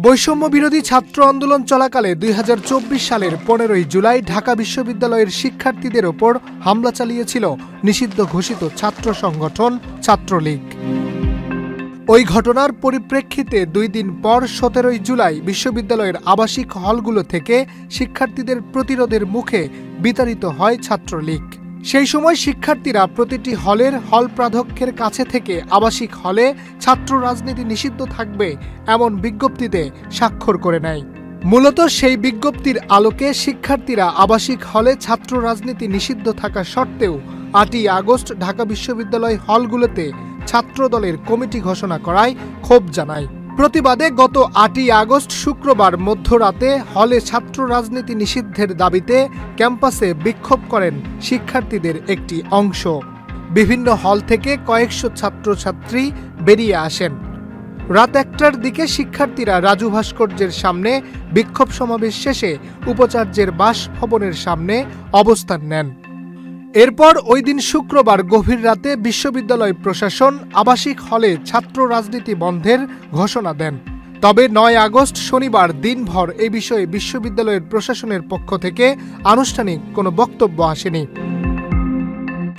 বৈষম্য বিরোধী ছাত্র আন্দোলন চলাকালে ২০২৪ সালের ১৫ই জুলাই ঢাকা বিশ্ববিদ্যালয়ের শিক্ষার্থীদের ওপর হামলা চালিয়েছিল নিষিদ্ধ ঘোষিত ছাত্র সংগঠন ছাত্রলীগ। ওই ঘটনার পরিপ্রেক্ষিতে ২ দিন পর ১৭ই জুলাই বিশ্ববিদ্যালয়ের আবাসিক হলগুলো থেকে শিক্ষার্থীদের প্রতিরোধের মুখে বিতাড়িত হয় ছাত্রলীগ। সেই সময় শিক্ষার্থীরা প্রতিটি হলের হল প্রাধ্যক্ষের কাছে থেকে আবাসিক হলে ছাত্র রাজনীতি নিষিদ্ধ থাকবে এমন বিজ্ঞপ্তিতে স্বাক্ষর করে নেয়। মূলত সেই বিজ্ঞপ্তির আলোকে শিক্ষার্থীরা আবাসিক হলে ছাত্র রাজনীতি নিষিদ্ধ থাকা সত্ত্বেও ৮ই আগস্ট ঢাকা বিশ্ববিদ্যালয় হলগুলোতে ছাত্রদলের কমিটি ঘোষণা করায় ক্ষোভ জানায়। প্রতিবাদে গত ৮ই আগস্ট শুক্রবার মধ্যরাতে হলে ছাত্র রাজনীতি নিষিদ্ধের দাবিতে ক্যাম্পাসে বিক্ষোভ করেন শিক্ষার্থীদের একটি অংশ। বিভিন্ন হল থেকে কয়েকশো ছাত্রছাত্রী বেরিয়ে আসেন। রাত ১টার দিকে শিক্ষার্থীরা রাজু ভাস্কর্যের সামনে বিক্ষোভ সমাবেশ শেষে উপাচার্যের বাসভবনের সামনে অবস্থান নেন। এরপর ওই দিন শুক্রবার গভীর রাতে বিশ্ববিদ্যালয় প্রশাসন আবাসিক হলে ছাত্র রাজনীতি বন্ধের ঘোষণা দেন। তবে ৯ আগস্ট শনিবার দিনভর এ বিষয়ে বিশ্ববিদ্যালয়ের প্রশাসনের পক্ষ থেকে আনুষ্ঠানিক কোনো বক্তব্য আসেনি।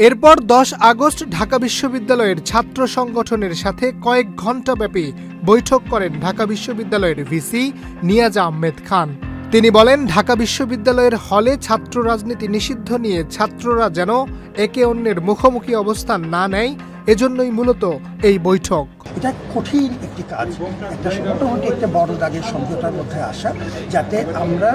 এরপর ১০ আগস্ট ঢাকা বিশ্ববিদ্যালয়ের ছাত্র সংগঠনের সাথে কয়েক ঘণ্টাব্যাপী বৈঠক করেন ঢাকা বিশ্ববিদ্যালয়ের ভিসি নিয়াজা আহমেদ খান। তিনি বলেন, ঢাকা বিশ্ববিদ্যালয়ের হলে ছাত্র রাজনীতি নিষিদ্ধ নিয়ে ছাত্ররা যেন একে অন্যের মুখোমুখি অবস্থান না নেয়, এজন্যই মূলত এই বৈঠক। এটা কঠিন একটি কাজ, মোটামুটি একটা বড় দাগের সমঝোতার মধ্যে আসা, যাতে আমরা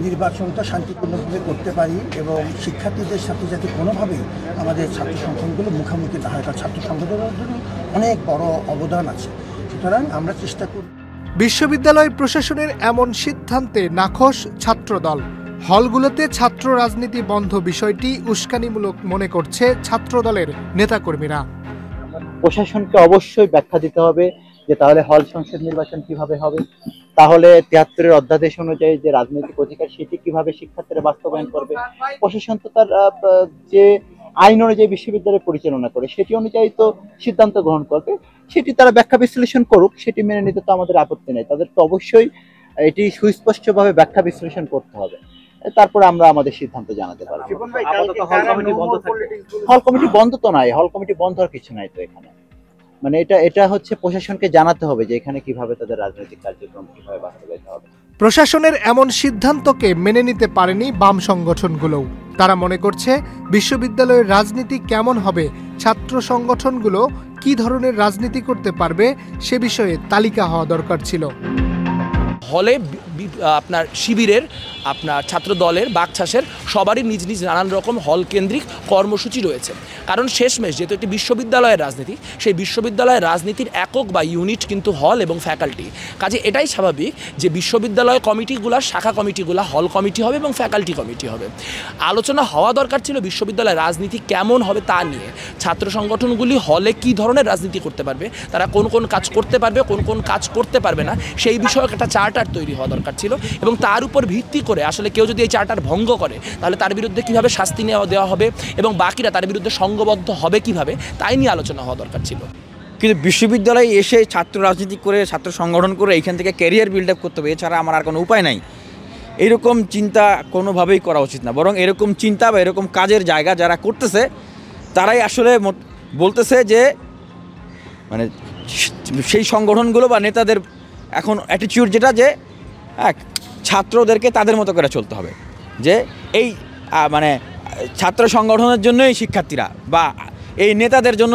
নির্বাচনটা শান্তিপূর্ণভাবে করতে পারি এবং শিক্ষার্থীদের সাথে যাতে কোনোভাবেই আমাদের ছাত্র সংগঠনগুলো মুখোমুখি না হয়। কারণ ছাত্র সংগঠনের জন্য অনেক বড় অবদান আছে, সুতরাং আমরা চেষ্টা করি। বিশ্ববিদ্যালয় প্রশাসনের এমন সিদ্ধান্তে নাখোশ ছাত্রদল। হলগুলোতে ছাত্র রাজনীতি বন্ধ বিষয়টি উস্কানিমূলক মনে করছে ছাত্রদলের নেতাকর্মীরা। প্রশাসনকে অবশ্যই ব্যাখ্যা দিতে হবে যে তাহলে হল সংসদ নির্বাচন কিভাবে হবে, তাহলে ৭৩-এর অধ্যাদেশ অনুযায়ী যে রাজনৈতিক অধিকার সেটি কিভাবে শিক্ষার্থীরা বাস্তবায়ন করবে। প্রশাসন তো তার যে আইন অনুযায়ী বিশ্ববিদ্যালয় পরিচালনা করে সেটি অনুযায়ী তো সিদ্ধান্ত গ্রহণ করবে, সেটি তারা ব্যাখ্যা বিশ্লেষণ করুক, সেটি মেনে নিতে তো আমাদের আপত্তি নেই। তাদের তো অবশ্যই এটি সুস্পষ্টভাবে ব্যাখ্যা বিশ্লেষণ করতে হবে, তারপরে আমরা আমাদের সিদ্ধান্ত জানাতে পারবো। হল কমিটি বন্ধ তো নাই, হল কমিটি বন্ধ হওয়ার কিছু নাই তো এখানে। মানে এটা হচ্ছে প্রশাসনকে জানাতে হবে যে এখানে কিভাবে তাদের রাজনৈতিক কার্যক্রম কিভাবে বাস্তবায়িত হবে। প্রশাসনের এমন সিদ্ধান্তকে মেনে নিতে পারেনি বাম সংগঠনগুলোও। তারা মনে করছে বিশ্ববিদ্যালয়ের রাজনীতি কেমন হবে, ছাত্র সংগঠনগুলো কি ধরনের রাজনীতি করতে পারবে সে বিষয়ে তালিকা হওয়া দরকার ছিল। হলে আপনার শিবিরের, আপনার ছাত্র দলের, বাকছাসের সবারই নিজ নিজ নানান রকম হল কেন্দ্রিক কর্মসূচি রয়েছে। কারণ শেষমেশ যেহেতু একটি বিশ্ববিদ্যালয়ের রাজনীতি, সেই বিশ্ববিদ্যালয়ের রাজনীতির একক বা ইউনিট কিন্তু হল এবং ফ্যাকাল্টি। কাজে এটাই স্বাভাবিক যে বিশ্ববিদ্যালয় কমিটিগুলো, শাখা কমিটিগুলো হল কমিটি হবে এবং ফ্যাকাল্টি কমিটি হবে। আলোচনা হওয়া দরকার ছিল বিশ্ববিদ্যালয়ের রাজনীতি কেমন হবে তা নিয়ে। ছাত্র সংগঠনগুলি হলে কি ধরনের রাজনীতি করতে পারবে, তারা কোন কোন কাজ করতে পারবে, কোন কোন কাজ করতে পারবে না, সেই বিষয়ে একটা চার্টার তৈরি হওয়া দরকার ছিল। এবং তার উপর ভিত্তি করে আসলে কেউ যদি এই চার্টার ভঙ্গ করে তাহলে তার বিরুদ্ধে কীভাবে শাস্তি দেওয়া হবে এবং বাকিরা তার বিরুদ্ধে সংঘবদ্ধ হবে কিভাবে, তাই নিয়ে আলোচনা হওয়া দরকার ছিল। কিন্তু বিশ্ববিদ্যালয়ে এসে ছাত্র রাজনীতি করে, ছাত্র সংগঠন করে এইখান থেকে ক্যারিয়ার বিল্ড আপ করতে হবে, এছাড়া আমার আর কোনো উপায় নাই। এরকম চিন্তা কোনোভাবেই করা উচিত না, বরং এরকম চিন্তা বা এরকম কাজের জায়গা যারা করতেছে তারাই আসলে বলতেছে যে মানে সেই সংগঠনগুলো বা নেতাদের এখন অ্যাটিটিউড যেটা, যে ছাত্রদেরকে তাদের মতো করে চলতে হবে, যে এই মানে ছাত্র সংগঠনের জন্যই শিক্ষার্থীরা বা এই নেতাদের জন্য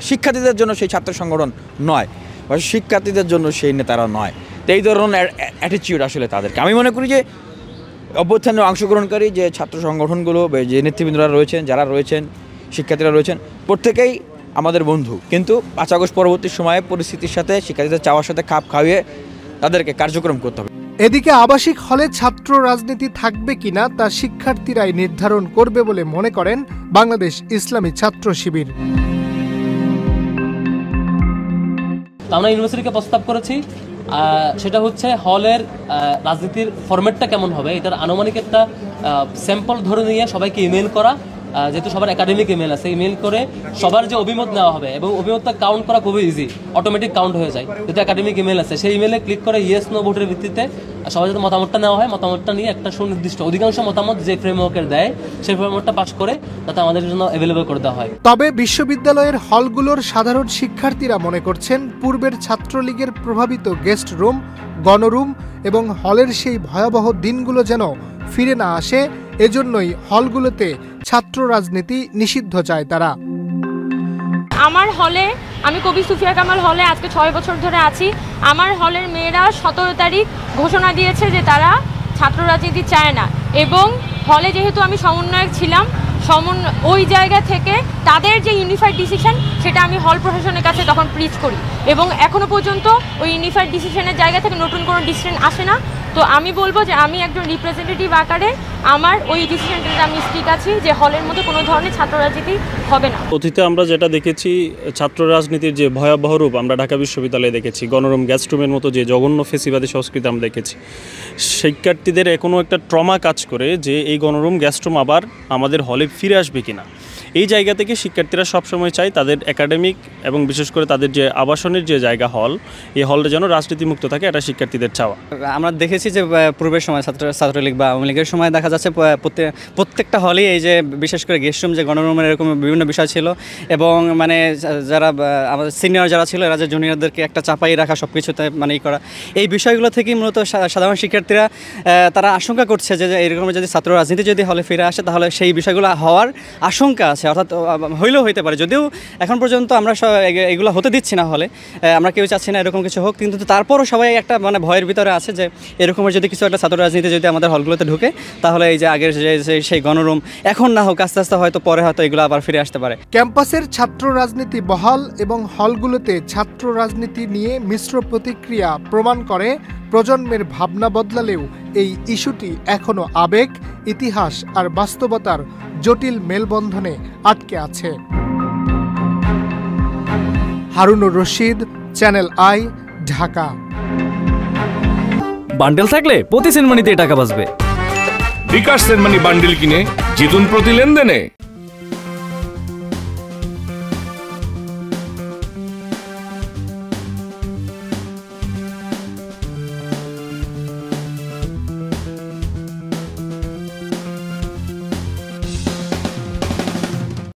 শিক্ষার্থীদের জন্য সেই ছাত্র সংগঠন নয়, বা শিক্ষার্থীদের জন্য সেই নেতারা নয়। তো এই ধরনের অ্যাটিটিউড আসলে তাদেরকে, আমি মনে করি যে অভ্যুত্থানে অংশগ্রহণকারী যে ছাত্র সংগঠনগুলো, যে নেতৃবৃন্দরা রয়েছেন, যারা রয়েছেন, শিক্ষার্থীরা রয়েছেন, প্রত্যেকেই আমাদের বন্ধু। কিন্তু ৫ আগস্ট পরবর্তী সময়ে পরিস্থিতির সাথে, শিক্ষার্থীদের চাওয়ার সাথে খাপ খাইয়ে তাদেরকে কার্যক্রম করতে হবে। এদিকে আবাসিক হলে ছাত্র রাজনীতি থাকবে কিনা তা শিক্ষার্থীরাই নির্ধারণ করবে বলে মনে করেন বাংলাদেশ ইসলামী ছাত্র শিবির। আমরা ইউনিভার্সিটিকে প্রস্তাব করেছি, সেটা হচ্ছে হলের রাজনীতির ফরম্যাটটা কেমন হবে, এটার আনুমানিক একটা স্যাম্পল ধরে নিয়ে সবাইকে ইমেল করা যেহেতু সবার একাডেমিক ইমেল আছে, ইমেল করে সবার যে অভিমত নেওয়া হবে এবং অভিমতটা কাউন্ট করা খুবই ইজি, অটোমেটিক কাউন্ট হয়ে যায়। যেহেতু একাডেমিক ইমেল আছে, সেই ইমেলে ক্লিক করে ইয়েস নো ভোটের ভিত্তিতে সবার যাতে মতামতটা নেওয়া হয়, মতামতটা নিয়ে একটা সুনির্দিষ্ট অধিকাংশ মতামত যে ফ্রেমওয়ার্কের দেয় সেই ফ্রেমওয়ার্কটা পাস করে যাতে আমাদের জন্য অ্যাভেলেবল করে দেওয়া হয়। তবে বিশ্ববিদ্যালয়ের হলগুলোর সাধারণ শিক্ষার্থীরা মনে করছেন পূর্বের ছাত্রলীগের প্রভাবিত গেস্ট রুম, গণরুম এবং হলের সেই ভয়াবহ দিনগুলো যেন ফিরে না আসে, এজন্যই হলগুলোতে ছাত্র রাজনীতি নিষিদ্ধ চায় তারা। আমার হলে, আমি কবি সুফিয়া কামাল হলে আজকে 6 বছর ধরে আছি। আমার হলের মেয়েরা 17 তারিখ ঘোষণা দিয়েছে যে তারা ছাত্র রাজনীতি চায় না, এবং হলে যেহেতু আমি সমন্বয়ক ছিলাম, ওই জায়গা থেকে তাদের যে ইউনিফাইড ডিসিশন সেটা আমি হল প্রশাসনের কাছে তখন প্রিচ করি, এবং এখনো পর্যন্ত ওই ইউনিফাইড ডিসিশনের জায়গা থেকে নতুন কোনো ডিসিশন আসে না। তো আমি বলবো যে আমি একজন রিপ্রেজেন্টেটিভ আকারে আমার ওই ডিসিশনটাতে আমি স্টিক আছি যে হলের মধ্যে কোনো ধরনের ছাত্র রাজনীতি হবে না। অতীতে আমরা যেটা দেখেছি, ছাত্র রাজনীতির যে ভয়াবহ রূপ আমরা ঢাকা বিশ্ববিদ্যালয়ে দেখেছি, গণরুম, গেস্ট রুমের মতো যে জঘন্য ফেসিবাদী সংস্কৃতি আমরা দেখেছি, শিক্ষার্থীদের এখনও একটা ট্রমা কাজ করে যে এই গণরুম, গেস্ট রুম আবার আমাদের হলে ফিরে আসবে কিনা। এই জায়গা থেকে শিক্ষার্থীরা সবসময় চায় তাদের একাডেমিক এবং বিশেষ করে তাদের যে আবাসনের যে জায়গা হল, এই হলটা যেন রাজনীতিমুক্ত থাকে, এটা শিক্ষার্থীদের চাওয়া। আমরা দেখেছি যে পূর্বের সময় ছাত্রলীগ বা আওয়ামী লীগের সময় দেখা যাচ্ছে প্রত্যেকটা হলেই এই যে বিশেষ করে গেস্ট রুম, যে গণরুমের এরকম বিভিন্ন বিষয় ছিল, এবং মানে যারা আমাদের সিনিয়র যারা ছিল এরা যে জুনিয়রদেরকে একটা চাপাই রাখা, সব কিছুতে মানে করা, এই বিষয়গুলো থেকেই মূলত সাধারণ শিক্ষার্থীরা তারা আশঙ্কা করছে যে এরকম যদি ছাত্র রাজনীতি যদি হলে ফিরে আসে তাহলে সেই বিষয়গুলো হওয়ার আশঙ্কা আছে, অর্থাৎ হইলেও হইতে পারে। যদিও এখন পর্যন্ত আমরা এগুলো হতে দিচ্ছি না হলে, আমরা কেউ চাচ্ছি না এরকম কিছু হোক, কিন্তু তারপরও সবাই একটা মানে ভয়ের ভিতরে আছে যে এরকমের যদি কিছু একটা ছাত্র রাজনীতি যদি আমাদের হলগুলোতে ঢুকে তাহলে এই যে আগের সেই গণরুম এখন না হোক, আস্তে আস্তে হয়তো পরে হয়তো এগুলো আবার ফিরে আসতে পারে। ক্যাম্পাসের ছাত্র রাজনীতি বহাল এবং হলগুলোতে ছাত্র রাজনীতি নিয়ে মিশ্র প্রতিক্রিয়া প্রমাণ করে প্রজন্মের ভাবনা বদলালেও এই ইস্যুটি এখনো আবেগ, ইতিহাস আর বাস্তবতার জটিল মেলবন্ধনে আটকে আছে। Harunur Rashid, channel I, Dhaka. Bundle থাকলে প্রতি সেনমানিতে টাকা বাঁচবে। বিকাশ সেনমানি বান্ডেল কিনে জিতুন প্রতি লেনদেনে।